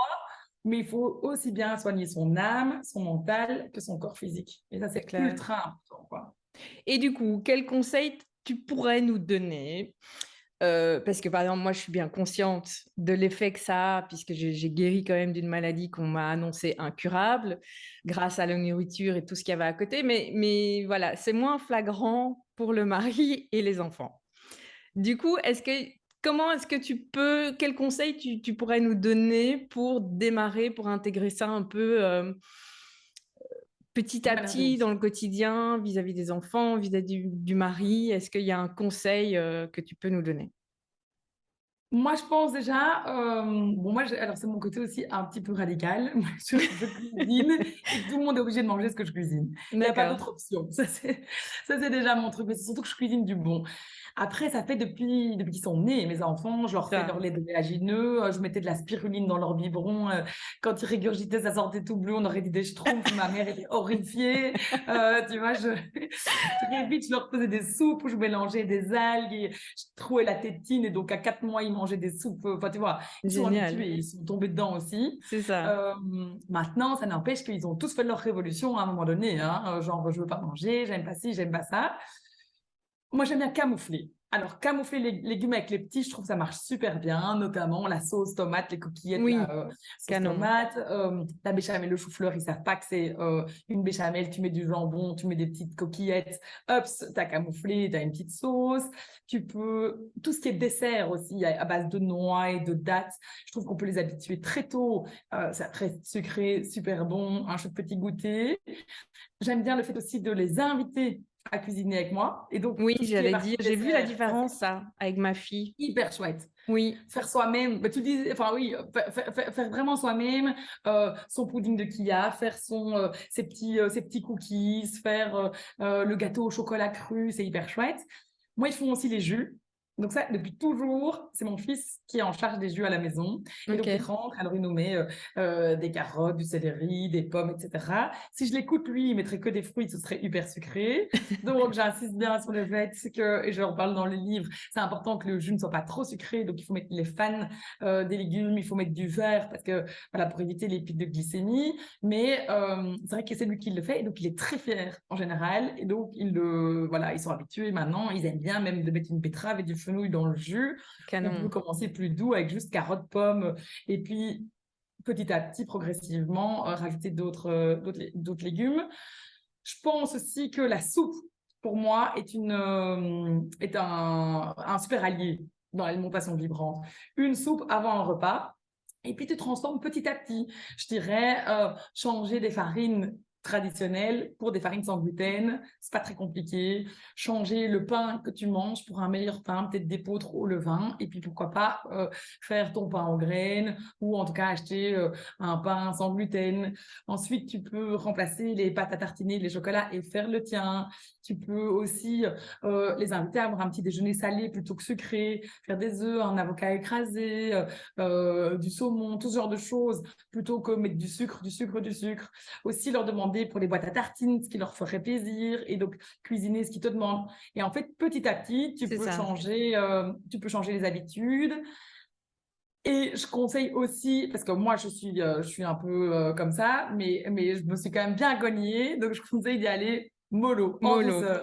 mais il faut aussi bien soigner son âme, son mental, que son corps physique. Et ça, c'est c'est clair. ultra important, quoi. Et du coup, quel conseil tu pourrais nous donner? Parce que par exemple, moi, je suis bien consciente de l'effet que ça a, puisque j'ai guéri quand même d'une maladie qu'on m'a annoncée incurable, grâce à la nourriture et tout ce qu'il y avait à côté. Mais voilà, c'est moins flagrant pour le mari et les enfants. Du coup, comment est-ce que quel conseil tu pourrais nous donner pour démarrer, pour intégrer ça un peu petit De à manière petit douce. dans le quotidien, vis-à-vis des enfants, vis-à-vis du mari? Est-ce qu'il y a un conseil que tu peux nous donner? Moi, je pense déjà, bon, moi, alors c'est mon côté aussi un petit peu radical. Moi, je cuisine et tout le monde est obligé de manger ce que je cuisine. Il n'y a pas D'accord. d'autre option. Ça, c'est déjà mon truc. Mais c'est surtout que je cuisine du bon. Après, ça fait depuis qu'ils sont nés, mes enfants, je leur fais Ça. leur lait d'oléagineux, je mettais de la spiruline dans leur biberon. Quand ils régurgitaient, ça sortait tout bleu. On aurait dit des schtroumpfs. Ma mère était horrifiée. Tu vois, très vite, je leur faisais des soupes où je mélangeais des algues et je trouais la tétine. Et donc, à 4 mois, ils mangeaient des soupes. Enfin, tu vois, ils sont Génial. habitués, ils sont tombés dedans aussi. C'est ça. Euh, Maintenant, ça n'empêche qu'ils ont tous fait leur révolution à un moment donné. Hein. Genre, je veux pas manger, j'aime pas ci, j'aime pas ça. Moi, j'aime bien camoufler. Alors, camoufler les légumes avec les petits, je trouve que ça marche super bien, notamment la sauce tomate, les coquillettes, Oui, la sauce canon. tomate, la béchamel, le chou-fleur, ils savent pas que c'est une béchamel, tu mets du jambon, tu mets des petites coquillettes, hop, t'as camouflé, t'as une petite sauce. Tu peux, tout ce qui est dessert aussi, à base de noix et de dattes, je trouve qu'on peut les habituer très tôt. Ça reste sucré, super bon, un chouette petit goûter. J'aime bien le fait aussi de les inviter à cuisiner avec moi. Et donc, Oui, tout ce qui est j'allais partie dire, j'ai vu la dessert, ça, c'est différence, ça, avec ma fille. hyper chouette. Oui, Faire soi-même, bah, tu dis, enfin oui, faire vraiment soi-même son pudding de Kia, faire ses petits cookies, faire le gâteau au chocolat cru, c'est hyper chouette. Moi, ils font aussi les jus. Donc ça, depuis toujours, c'est mon fils qui est en charge des jus à la maison. Et donc, il ok. rentre, alors il nous met des carottes, du céleri, des pommes, etc. Si je l'écoute, lui, il mettrait que des fruits, ce serait hyper sucré. Donc, j'insiste bien sur le fait que, et je en parle dans le livre, c'est important que le jus ne soit pas trop sucré. Donc, il faut mettre les fans des légumes, il faut mettre du verre parce que, voilà, pour éviter les pics de glycémie. Mais c'est vrai que c'est lui qui le fait. Et donc, il est très fier en général. Et donc, voilà, ils sont habitués maintenant. Ils aiment bien même de mettre une betterave et du fenouil dans le jus. On peut Canon. commencer plus doux avec juste carottes, pommes. Et puis, petit à petit, progressivement, rajouter d'autres légumes. Je pense aussi que la soupe, pour moi, est un super allié dans l'alimentation vibrante. Une soupe avant un repas, et puis tu transformes petit à petit. Je dirais changer des farines traditionnelles pour des farines sans gluten, c'est pas très compliqué. Changer le pain que tu manges pour un meilleur pain, peut-être d'épeautre au levain, et puis pourquoi pas faire ton pain aux graines, ou en tout cas acheter un pain sans gluten. Ensuite, tu peux remplacer les pâtes à tartiner, les chocolats et faire le tien. Tu peux aussi les inviter à avoir un petit déjeuner salé plutôt que sucré, faire des œufs, un avocat écrasé, du saumon, tout ce genre de choses, plutôt que mettre du sucre, du sucre, du sucre. Aussi leur demander pour les boîtes à tartines ce qui leur ferait plaisir et donc cuisiner ce qu'ils te demandent. Et en fait, petit à petit, C'est ça. tu peux changer les habitudes. Et je conseille aussi, parce que moi je suis un peu comme ça, mais je me suis quand même bien cognée, donc je conseille d'y aller mollo, en Mollo. douceur,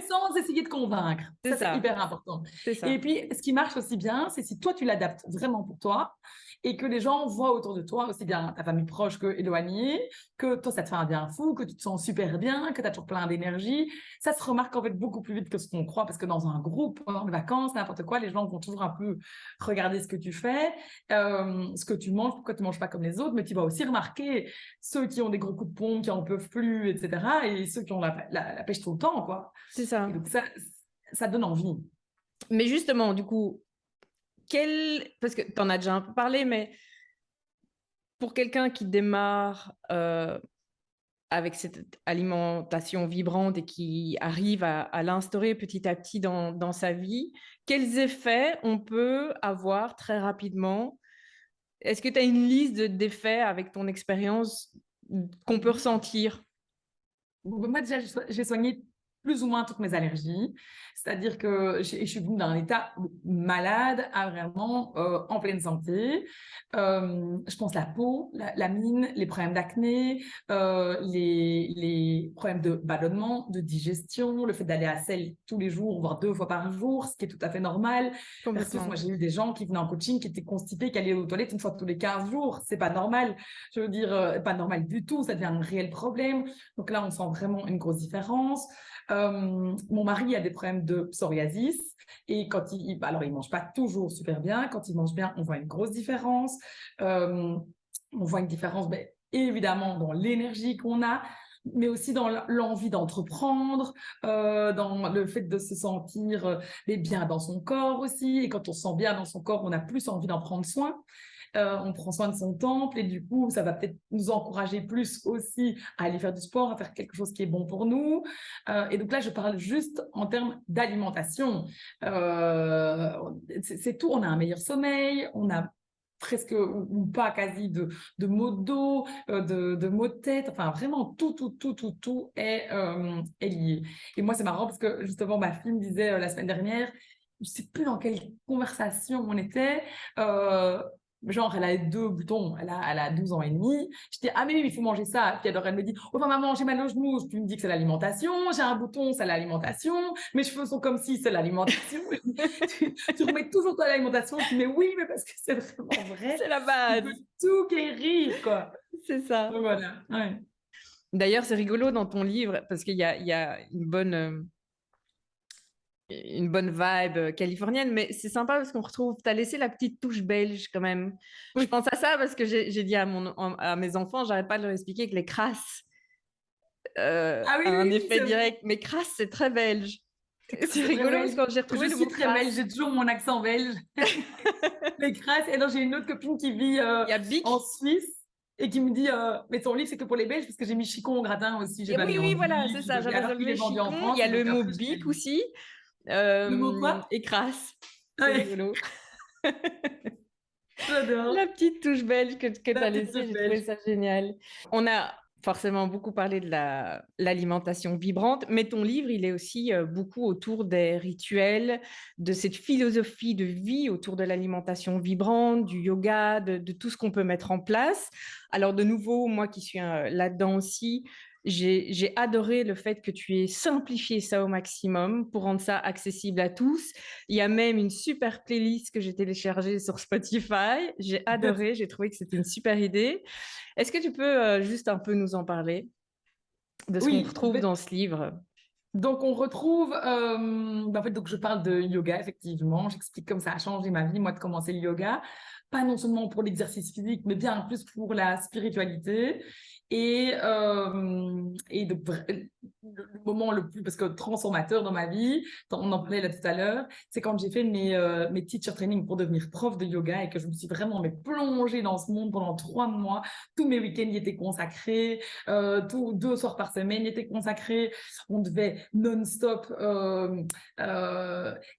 sans essayer de convaincre. C'est Ça, c'est ça. hyper important. C'est Et ça. puis, ce qui marche aussi bien, c'est si toi, tu l'adaptes vraiment pour toi et que les gens voient autour de toi, aussi bien ta famille proche que éloignée, que toi, ça te fait un bien fou, que tu te sens super bien, que tu as toujours plein d'énergie. Ça se remarque en fait beaucoup plus vite que ce qu'on croit parce que dans un groupe, pendant les vacances, n'importe quoi, les gens vont toujours un peu regarder ce que tu fais, ce que tu manges, pourquoi tu ne manges pas comme les autres, mais tu vas aussi remarquer ceux qui ont des gros coups de pompe, qui en peuvent plus, etc. et ceux qui ont la pêche tout le temps, quoi. C'est Et ça. donc, ça donne envie. Mais justement, du coup, parce que tu en as déjà un peu parlé, mais pour quelqu'un qui démarre avec cette alimentation vibrante et qui arrive à l'instaurer petit à petit dans sa vie, quels effets on peut avoir très rapidement? Est-ce que tu as une liste d'effets avec ton expérience qu'on peut Oui. ressentir? Moi, déjà, j'ai soigné plus ou moins toutes mes allergies. C'est-à-dire que je suis venue d'un état malade à vraiment en pleine santé. Je pense la peau, la mine, les problèmes d'acné, les problèmes de ballonnement, de digestion, le fait d'aller à selle tous les jours, voire 2 fois par jour, ce qui est tout à fait normal. Versus, moi, Complètement. j'ai eu des gens qui venaient en coaching, qui étaient constipés, qui allaient aux toilettes une fois tous les 15 jours. C'est pas normal. Je veux dire, pas normal du tout. Ça devient un réel problème. Donc là, on sent vraiment une grosse différence. Mon mari a des problèmes de psoriasis et quand alors il mange pas toujours super bien. Quand il mange bien, on voit une grosse différence. On voit une différence, ben, évidemment, dans l'énergie qu'on a, mais aussi dans l'envie d'entreprendre, dans le fait de se sentir bien dans son corps aussi. Et quand on se sent bien dans son corps, on a plus envie d'en prendre soin. On prend soin de son temple et du coup, ça va peut-être nous encourager plus aussi à aller faire du sport, à faire quelque chose qui est bon pour nous. Et donc là, je parle juste en termes d'alimentation. Euh, c'est tout. On a un meilleur sommeil, on a presque ou pas quasi de maux de dos, de maux de tête, enfin vraiment tout est lié. Et moi, c'est marrant parce que justement, ma fille me disait la semaine dernière, je sais plus dans quelle conversation on était, genre, elle a 2 boutons, elle a 12 ans et demi. Je dis, ah, mais oui, il faut manger ça. Puis alors, elle me dit, oh, enfin, maman, j'ai mal aux genoux. Tu me dis que c'est l'alimentation. J'ai un bouton, c'est l'alimentation. Mes cheveux sont comme si c'est l'alimentation. Tu remets toujours toi l'alimentation. Je dis, mais oui, mais parce que c'est vraiment vrai. C'est la On peut base, tout guérir, quoi. c'est ça. Donc, voilà. Ouais. D'ailleurs, c'est rigolo dans ton livre parce qu'il y a une bonne vibe californienne, mais c'est sympa parce qu'on retrouve, tu as laissé la petite touche belge quand même. Je Oui. pense à ça parce que j'ai dit à mes enfants, j'arrête pas de leur expliquer que les crasses Ah oui, a un oui, oui, effet c'est vrai. direct, mais crasse, c'est très belge. C'est C'est très rigolo parce belge. que quand j'ai Je retrouvé le suis mot très belge. crasse, J'ai toujours mon accent belge. Les crasses. Et donc, j'ai une autre copine qui vit il y a en bic. Suisse et qui me dit mais ton livre, c'est que pour les Belges, parce que j'ai mis chicon au gratin aussi. J'ai Et pas oui, mis oui, voilà, c'est endive, ça, j'avais alors qu'il est relevé vendu en chicon, il y France. a Et le donc, mot après, je bic l'ai aussi, le mot quoi? et crasse. C'est Ouais, rigolo. La j'adore. petite touche belge que tu La as petite laissée, touche j'ai trouvé belge. ça génial. On a forcément beaucoup parlé de l'alimentation vibrante, mais ton livre, il est aussi beaucoup autour des rituels, de cette philosophie de vie autour de l'alimentation vibrante, du yoga, de tout ce qu'on peut mettre en place. Alors de nouveau, moi qui suis là-dedans aussi, j'ai adoré le fait que tu aies simplifié ça au maximum pour rendre ça accessible à tous. Il y a même une super playlist que j'ai téléchargée sur Spotify. J'ai adoré, j'ai trouvé que c'était une super idée. Est-ce que tu peux juste un peu nous en parler de ce qu'on Oui, retrouve dans ce livre? donc on retrouve, en fait, donc je parle de yoga, effectivement. J'explique comme ça a changé ma vie, moi, de commencer le yoga. Pas non seulement pour l'exercice physique, mais bien plus pour la spiritualité. Et le moment le plus, parce que transformateur dans ma vie, on en parlait là tout à l'heure, c'est quand j'ai fait mes teacher training pour devenir prof de yoga et que je me suis vraiment plongée dans ce monde pendant 3 mois. Tous mes week-ends y étaient consacrés, 2 soirs par semaine y étaient consacrés. On devait non-stop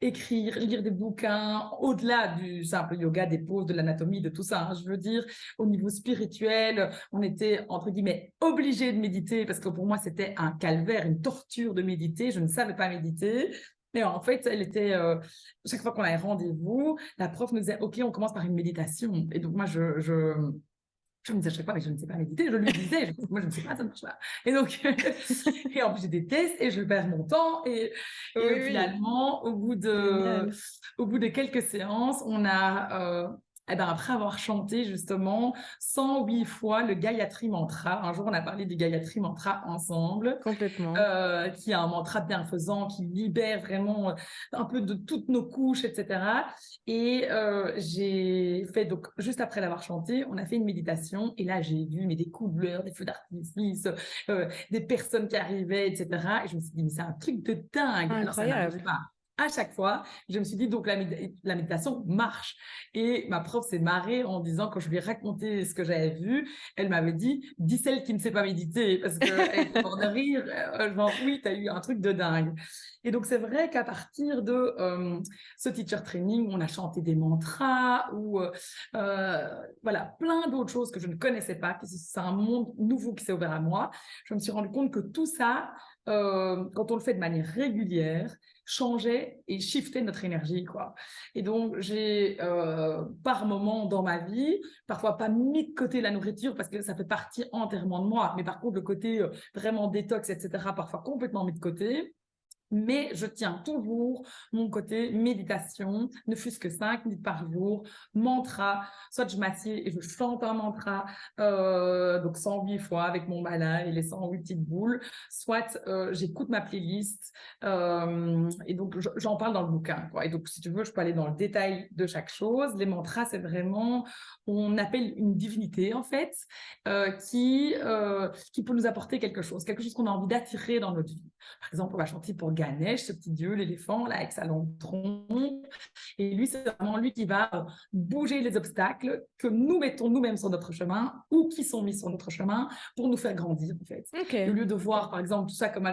écrire, lire des bouquins, au-delà du simple yoga, des poses, de l'anatomie, de tout ça. Hein, je veux dire, au niveau spirituel, on était, entre guillemets, obligés de méditer parce que pour moi, c'était un calvaire, une torture de méditer. Je ne savais pas méditer. Mais en fait, elle était, chaque fois qu'on avait rendez-vous, la prof nous disait, OK, on commence par une méditation. Et donc, moi, je me disais à chaque fois, mais je ne sais pas méditer. Je lui disais, moi, je ne sais pas, ça ne marche pas. Et donc, et en plus, j'ai des tests et je perds mon temps. Et Oui, oui, finalement, génial. au bout de quelques séances, on a, eh ben, après avoir chanté justement 108 fois le Gayatri Mantra. Un jour, on a parlé du Gayatri Mantra ensemble, Complètement. qui est un mantra bienfaisant, qui libère vraiment un peu de toutes nos couches, etc. Et j'ai fait, donc, juste après l'avoir chanté, on a fait une méditation. Et là, j'ai vu mais des couleurs, des feux d'artifice, des personnes qui arrivaient, etc. Et je me suis dit, mais c'est un truc de dingue. Alors, ça n'arrive Incroyable. pas à chaque fois, je me suis dit, donc la méditation marche. Et ma prof s'est marrée en disant, quand je lui ai raconté ce que j'avais vu, elle m'avait dit, dis celle qui ne sait pas méditer, parce qu'elle était morte de rire, genre, oui, tu as eu un truc de dingue. Et donc, c'est vrai qu'à partir de ce teacher training, on a chanté des mantras, ou voilà, plein d'autres choses que je ne connaissais pas, que c'est un monde nouveau qui s'est ouvert à moi. Je me suis rendu compte que tout ça, quand on le fait de manière régulière, changeait et shiftait notre énergie, quoi. Et donc, j'ai, par moment dans ma vie, parfois pas mis de côté la nourriture parce que ça fait partie entièrement de moi, mais par contre, le côté vraiment détox, etc., parfois complètement mis de côté. Mais je tiens toujours mon côté méditation, ne fût-ce que 5 minutes par jour, mantra, soit je m'assieds et je chante un mantra, donc 108 fois avec mon mala et les 108 petites boules, soit j'écoute ma playlist, et donc j'en parle dans le bouquin, quoi. Et donc, si tu veux, je peux aller dans le détail de chaque chose. Les mantras, c'est vraiment, on appelle une divinité, en fait, qui peut nous apporter quelque chose qu'on a envie d'attirer dans notre vie. Par exemple, on va chanter pour Ganesh, ce petit dieu, l'éléphant, là, avec sa longue trompe. Et lui, c'est vraiment lui qui va bouger les obstacles que nous mettons nous-mêmes sur notre chemin ou qui sont mis sur notre chemin pour nous faire grandir, en fait. Ok. Au lieu de voir, par exemple, tout ça comme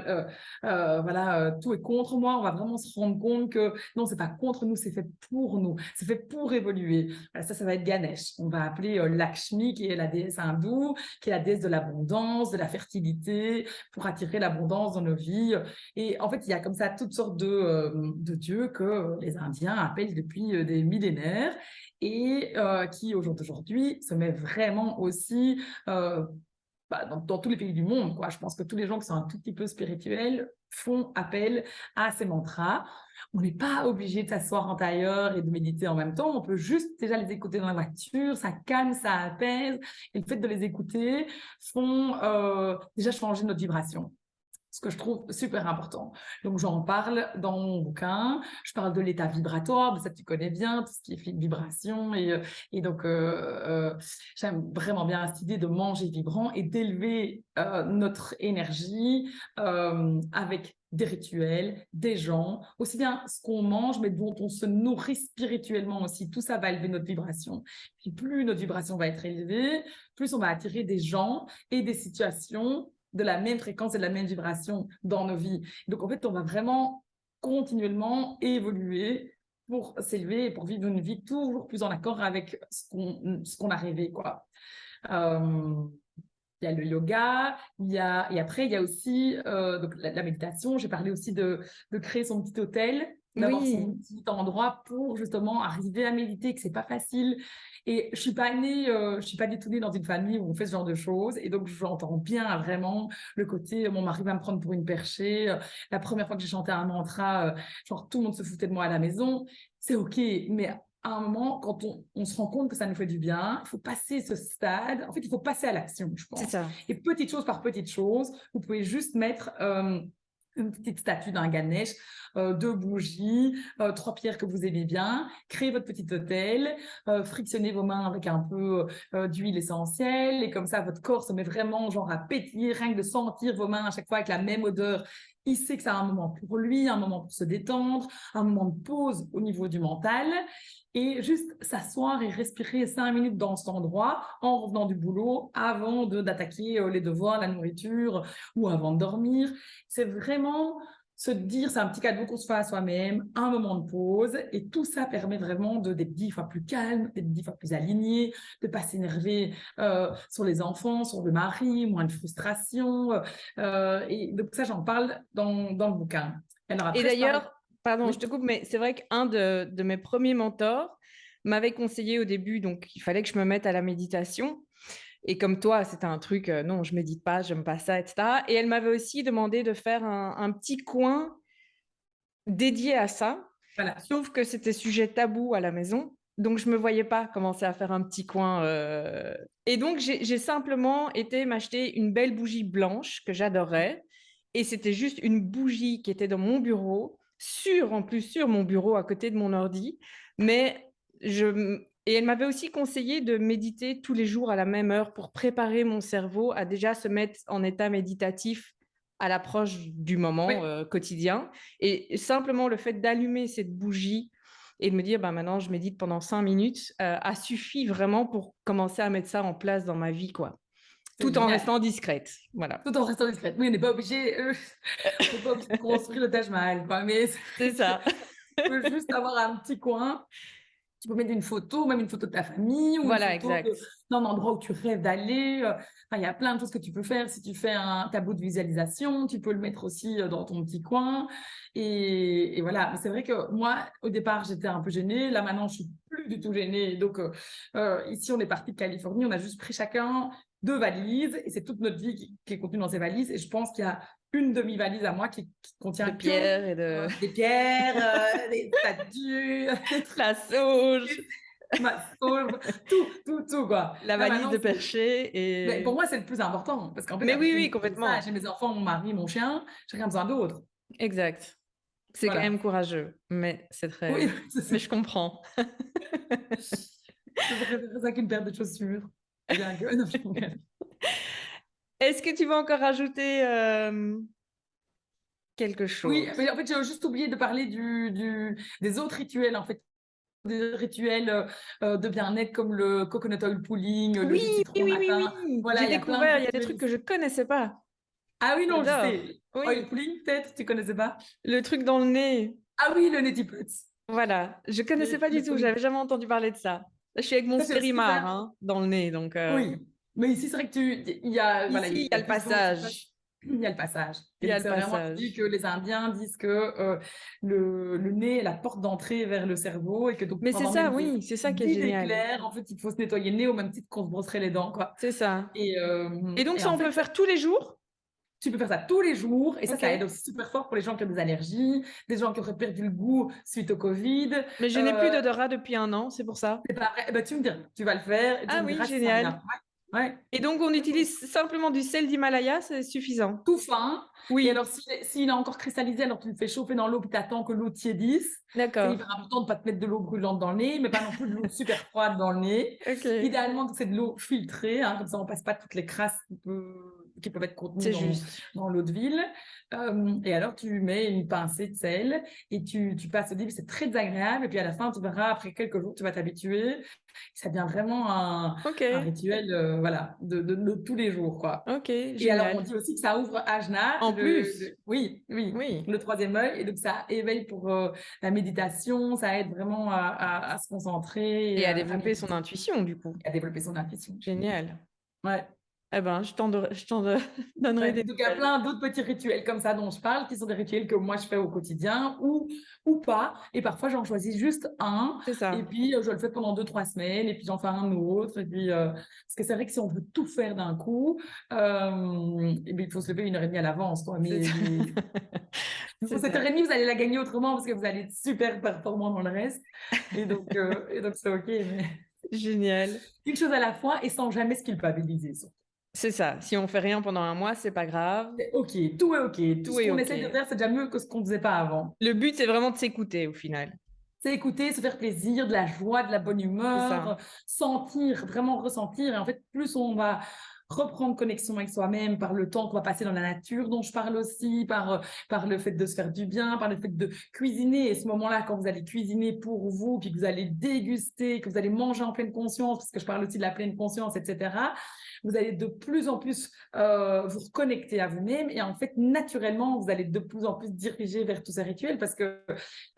voilà, tout est contre moi, on va vraiment se rendre compte que non, c'est pas contre nous, c'est fait pour nous, c'est fait pour évoluer. Voilà, ça va être Ganesh. On va appeler Lakshmi, qui est la déesse hindoue, qui est la déesse de l'abondance, de la fertilité, pour attirer l'abondance dans nos vies. Et en fait, il y a comme ça toutes sortes de dieux que les Indiens appellent depuis des millénaires et qui, au jour d'aujourd'hui, se met vraiment aussi dans tous les pays du monde, quoi. Je pense que tous les gens qui sont un tout petit peu spirituels font appel à ces mantras. On n'est pas obligé de s'asseoir en tailleur et de méditer en même temps. On peut juste déjà les écouter dans la voiture. Ça calme, ça apaise. Et le fait de les écouter font déjà changer notre vibration, ce que je trouve super important. Donc, j'en parle dans mon bouquin. Je parle de l'état vibratoire, de ça que tu connais bien, tout ce qui est vibration. Et donc, j'aime vraiment bien cette idée de manger vibrant et d'élever notre énergie avec des rituels, des gens, aussi bien ce qu'on mange, mais dont on se nourrit spirituellement aussi. Tout ça va élever notre vibration. Puis plus notre vibration va être élevée, plus on va attirer des gens et des situations de la même fréquence et de la même vibration dans nos vies. Donc, en fait, on va vraiment continuellement évoluer pour s'élever et pour vivre une vie toujours plus en accord avec ce qu'on a rêvé, quoi. Il y a le yoga, et après, il y a aussi donc la méditation. J'ai parlé aussi de créer son petit hôtel, d'avoir son petit endroit pour justement arriver à méditer, que c'est pas facile. Et je suis pas du tout née dans une famille où on fait ce genre de choses. Et donc, j'entends bien vraiment le côté, mon mari va me prendre pour une perchée. La première fois que j'ai chanté un mantra, genre tout le monde se foutait de moi à la maison. C'est OK, mais à un moment, quand on se rend compte que ça nous fait du bien, il faut passer ce stade. En fait, il faut passer à l'action, je pense. C'est ça. Et petite chose par petite chose, vous pouvez juste mettre une petite statue d'un Ganesh, 2 bougies, 3 pierres que vous aimez bien, créez votre petit hôtel, frictionnez vos mains avec un peu d'huile essentielle, et comme ça, votre corps se met vraiment genre à pétiller, rien que de sentir vos mains à chaque fois avec la même odeur. Il sait que c'est un moment pour lui, un moment pour se détendre, un moment de pause au niveau du mental. Et juste s'asseoir et respirer 5 minutes dans cet endroit en revenant du boulot avant d'attaquer les devoirs, la nourriture ou avant de dormir. C'est vraiment se dire, c'est un petit cadeau qu'on se fait à soi-même, un moment de pause, et tout ça permet vraiment d'être 10 fois plus calme, d'être 10 fois plus aligné, de ne pas s'énerver sur les enfants, sur le mari, moins de frustration. Et donc ça, j'en parle dans le bouquin. Alors après, Et d'ailleurs, pardon, je te coupe, mais c'est vrai qu'un de mes premiers mentors m'avait conseillé au début, donc il fallait que je me mette à la méditation. Et comme toi, c'était un truc, non, je médite pas, j'aime pas ça, etc. Et elle m'avait aussi demandé de faire un petit coin dédié à ça, Voilà. sauf que c'était sujet tabou à la maison. Donc, je me voyais pas commencer à faire un petit coin. Et donc, j'ai simplement été m'acheter une belle bougie blanche que j'adorais. Et c'était juste une bougie qui était dans mon bureau, en plus sur mon bureau à côté de mon ordi. Mais et elle m'avait aussi conseillé de méditer tous les jours à la même heure pour préparer mon cerveau à déjà se mettre en état méditatif à l'approche du moment Oui, quotidien. Et simplement le fait d'allumer cette bougie et de me dire, bah, maintenant, je médite pendant 5 minutes, a suffi vraiment pour commencer à mettre ça en place dans ma vie, quoi. c'est Tout en génial. restant discrète. Voilà. Tout en restant discrète. Oui, on n'est pas obligé, on n'est pas obligé de construire le Taj Mahal, quoi. Mais c'est C'est vrai que ça. tu peux juste avoir un petit coin. Tu peux mettre une photo, même une photo de ta famille ou une Voilà, photo exact. d'un endroit où tu rêves d'aller. Enfin, il y a plein de choses que tu peux faire. Si tu fais un tableau de visualisation, tu peux le mettre aussi dans ton petit coin. Et voilà. Mais c'est vrai que moi, au départ, j'étais un peu gênée. Là, maintenant, je suis plus du tout gênée. Donc, ici, on est parti de Californie. On a juste pris chacun 2 valises et c'est toute notre vie qui est contenue dans ces valises. Et je pense qu'il y a une demi-valise à moi qui De contient que pierre et de des pierres, des statues, des trucs la sauge, ma sauge, tout, tout, tout, quoi. la Là, valise maintenant, de perché mais pour et... moi, c'est le plus important. Parce qu'en fait, Mais après oui, que oui, j'ai ça, complètement. j'ai mes enfants, mon mari, mon chien, j'ai rien besoin d'autre. Exact. C'est quand même Voilà. courageux, mais c'est Oui, très... c'est Mais ça. je comprends. Je préfère ça qu'une paire de chaussures. Bien que. Non, je rigole. Est-ce que tu veux encore rajouter quelque Oui, chose? mais en fait, j'ai juste oublié de parler des autres rituels, en fait. Des rituels de bien-être comme le coconut oil pulling, le Oui, jus de citron oui, le oui, oui, matin. oui. Voilà, J'ai il y a plein de découvert, il y a des rituels trucs que ici. je connaissais pas. Ah oui, non, je J'adore. sais. Oil Oui, pulling, peut-être, tu connaissais pas? le truc dans le nez. Ah oui, le neti putz. Voilà, je connaissais pas Le du tout, pulling. j'avais jamais entendu parler de ça. Je suis avec mon Ça, c'est aussi Stérimar ça. hein, dans le nez, donc Oui. Mais ici, c'est vrai que il y a, voilà, ici, il il y y a a le plus d'eau qui passe. passage. Il y a le passage. Il Et y a donc, le c'est vraiment dit passage. que les Indiens disent que le nez est la porte d'entrée vers le cerveau et que donc Mais pour c'est avoir ça, même oui, c'est ça qui est d'idées génial. claires, en fait, il faut se nettoyer le nez au même titre qu'on se brosserait les dents, quoi. C'est ça. Et donc Et ça, en on peut fait, faire tous les jours? tu peux faire ça tous les jours et Ok. ça aide aussi super fort pour les gens qui ont des allergies, des gens qui auraient perdu le goût suite au Covid. Mais je n'ai plus Euh, d'odorat depuis 1 an, c'est pour ça. c'est pas vrai. Eh ben, tu me diras, tu vas le faire et tu Ah me oui, diras si ça génial. vient. Ouais. Ouais. Et donc, on utilise simplement du sel d'Himalaya, c'est suffisant. Tout fin. Et Oui, alors, s'il est encore cristallisé, alors tu le fais chauffer dans l'eau puis tu attends que l'eau tiédisse. C'est d'accord. hyper important de ne pas te mettre de l'eau brûlante dans le nez, mais pas non plus de l'eau super froide dans le nez. Ok, Idéalement, c'est de l'eau filtrée, hein, comme ça on passe pas toutes les crasses qui peuvent être contenues c'est juste. dans l'eau de ville. Et alors, tu mets une pincée de sel et tu passes au début, c'est très agréable. Et puis à la fin, tu verras, après quelques jours, tu vas t'habituer. Ça devient vraiment Ok, un rituel voilà, de tous les jours, quoi. ok, Et alors, on génial. dit aussi que ça ouvre Ajna, En plus, oui, oui, oui. le troisième œil. Et donc, ça éveille pour la méditation. Ça aide vraiment à se concentrer et Et à à développer son méditer, intuition, du coup. à développer son intuition. Génial. Ouais. Eh ben, je t'en donnerai Ouais. des Donc, il y a nouvelles. plein d'autres petits rituels comme ça dont je parle, qui sont des rituels que moi je fais au quotidien ou pas. Et parfois, j'en choisis juste un. C'est Et ça. puis, je le fais pendant 2, 3 semaines. Et puis, j'en fais un autre. Et puis, parce que c'est vrai que si on veut tout faire d'un coup, et bien, il faut se lever 1 heure et demie à l'avance, quoi. C'est ça. Mais pour C'est cette ça. heure et demie, vous allez la gagner autrement parce que vous allez être super performant dans le reste. Et donc c'est OK. Mais Génial. une chose à la fois et sans jamais se culpabiliser. Surtout. C'est ça. Si on fait rien pendant 1 mois, c'est pas grave. C'est OK, tout est OK. Tout Tout ce est qu'on OK. essaie de faire, c'est déjà mieux que ce qu'on ne faisait pas avant. Le but, c'est vraiment de s'écouter au final. C'est écouter, se faire plaisir, de la joie, de la bonne C'est humeur, ça. sentir, vraiment ressentir. Et en fait, plus on va reprendre connexion avec soi-même par le temps qu'on va passer dans la nature, dont je parle aussi, par le fait de se faire du bien, par le fait de cuisiner. Et ce moment-là, quand vous allez cuisiner pour vous, puis que vous allez déguster, que vous allez manger en pleine conscience, parce que je parle aussi de la pleine conscience, etc., vous allez de plus en plus vous reconnecter à vous-même. Et en fait, naturellement, vous allez de plus en plus diriger vers tous ces rituels parce que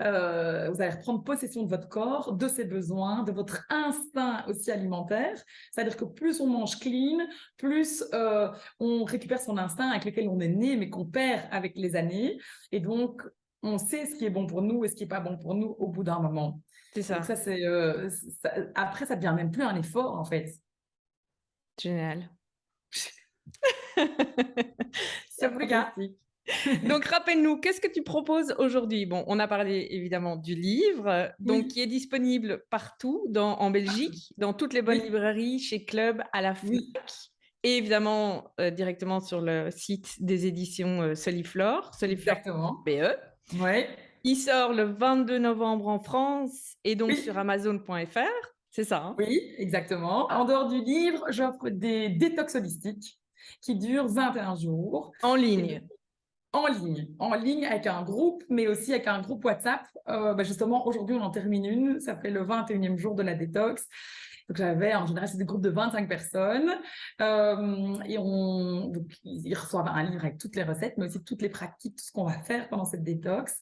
vous allez reprendre possession de votre corps, de ses besoins, de votre instinct aussi alimentaire. C'est-à-dire que plus on mange clean, plus on récupère son instinct avec lequel on est né, mais qu'on perd avec les années. Et donc, on sait ce qui est bon pour nous et ce qui n'est pas bon pour nous au bout d'un moment. C'est Et donc ça. ça, après, ça devient même plus un effort, en fait. Génial. Il n'y C'est a plus qu'à. fantastique. Donc, rappelle-nous, qu'est-ce que tu proposes aujourd'hui? Bon, on a parlé évidemment du livre, donc Oui, qui est disponible partout en partout. Belgique, dans toutes les bonnes Oui, librairies, chez Club, à la FNAC, oui, et évidemment directement sur le site des éditions Soliflore, exactement. soliflore.be. Ouais. Il sort le 22 novembre en France et donc Oui, sur Amazon.fr. C'est ça, hein? oui, exactement. En dehors du livre, j'offre des détox holistiques qui durent 21 jours. En Et donc, ligne. En ligne avec un groupe, mais aussi avec un groupe WhatsApp. Justement, aujourd'hui, on en termine une. Ça fait le 21e jour de la détox. Donc, en général, c'est des groupes de 25 personnes. Donc, ils reçoivent un livre avec toutes les recettes, mais aussi toutes les pratiques, tout ce qu'on va faire pendant cette détox.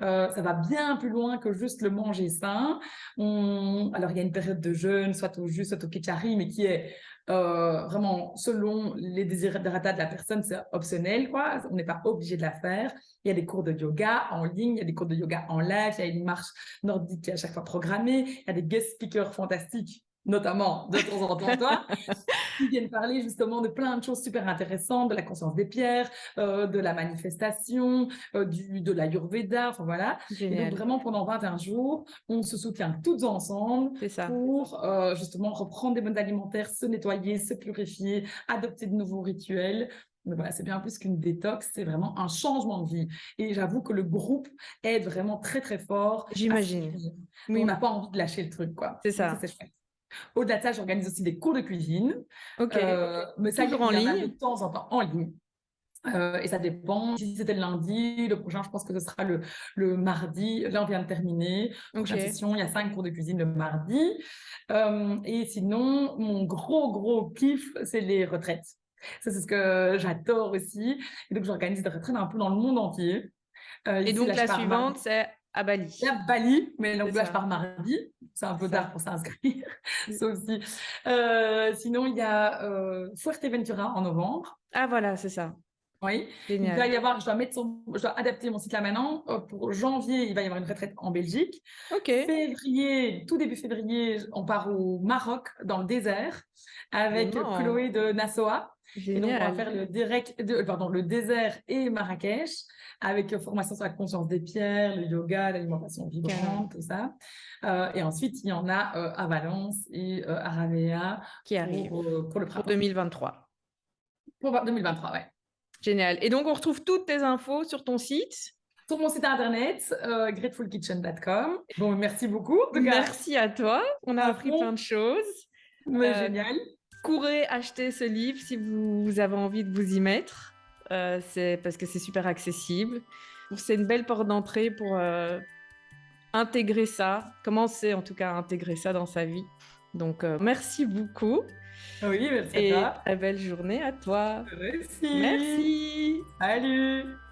Ça va bien plus loin que juste le manger sain. Alors, il y a une période de jeûne, soit au jus, soit au ketchari, mais qui est vraiment selon les desiderata de la personne, c'est optionnel, quoi. On n'est pas obligé de la faire. Il y a des cours de yoga en ligne, il y a des cours de yoga en live, il y a une marche nordique qui est à chaque fois programmée, il y a des guest speakers fantastiques, notamment de temps en temps toi, qui viennent parler justement de plein de choses super intéressantes, de la conscience des pierres, de la manifestation, de l'Ayurveda, enfin voilà. Et donc vraiment pendant 21 jours, on se soutient toutes ensemble pour justement reprendre des modes alimentaires, se nettoyer, se purifier, adopter de nouveaux rituels. Mais voilà, c'est bien plus qu'une détox, c'est vraiment un changement de vie. Et j'avoue que le groupe aide vraiment très très fort. J'imagine. Oui. On n'a pas envie de lâcher le truc, quoi. C'est ça. Donc, ça, c'est chouette. Au-delà de ça, j'organise aussi des cours de cuisine. Mais ça, toujours en il y en a ligne? de temps en temps en ligne. Et ça dépend. Si c'était le lundi, le prochain, je pense que ce sera le mardi. Là, on vient de terminer. Prochaine session, il y a 5 cours de cuisine le mardi. Et sinon, mon gros kiff, c'est les retraites. Ça, c'est ce que j'adore aussi. Et donc, j'organise des retraites un peu dans le monde entier. Et donc, la suivante, c'est à Bali. Il y a Bali, mais donc là, je pars mardi. C'est un peu tard pour s'inscrire. Ça aussi. Sinon, il y a Fuerteventura en novembre. Ah, voilà, c'est ça. Oui. Génial. Il va y avoir, je dois adapter mon site là maintenant. Pour janvier, il va y avoir une retraite en Belgique. Février, tout début février, on part au Maroc, dans le désert, avec Chloé de Nassoa. Génial. Et donc, on va faire le désert et Marrakech, avec formation sur la conscience des pierres, le yoga, l'alimentation vibrante, tout ça. Et ensuite, il y en a à Valence et à Ravea qui arrive pour le printemps. Pour 2023. Pour 2023, ouais. Génial. Et donc, on retrouve toutes tes infos sur ton site? Sur mon site internet, gratefulkitchen.com. Bon, merci beaucoup. Merci à toi. On a appris plein de choses. Génial. Courez acheter ce livre si vous avez envie de vous y mettre. C'est parce que c'est super accessible. C'est une belle porte d'entrée pour intégrer ça, commencer en tout cas à intégrer ça dans sa vie. Donc, merci beaucoup. Oui, merci à toi. Et très belle journée à toi. Merci. Merci. Salut.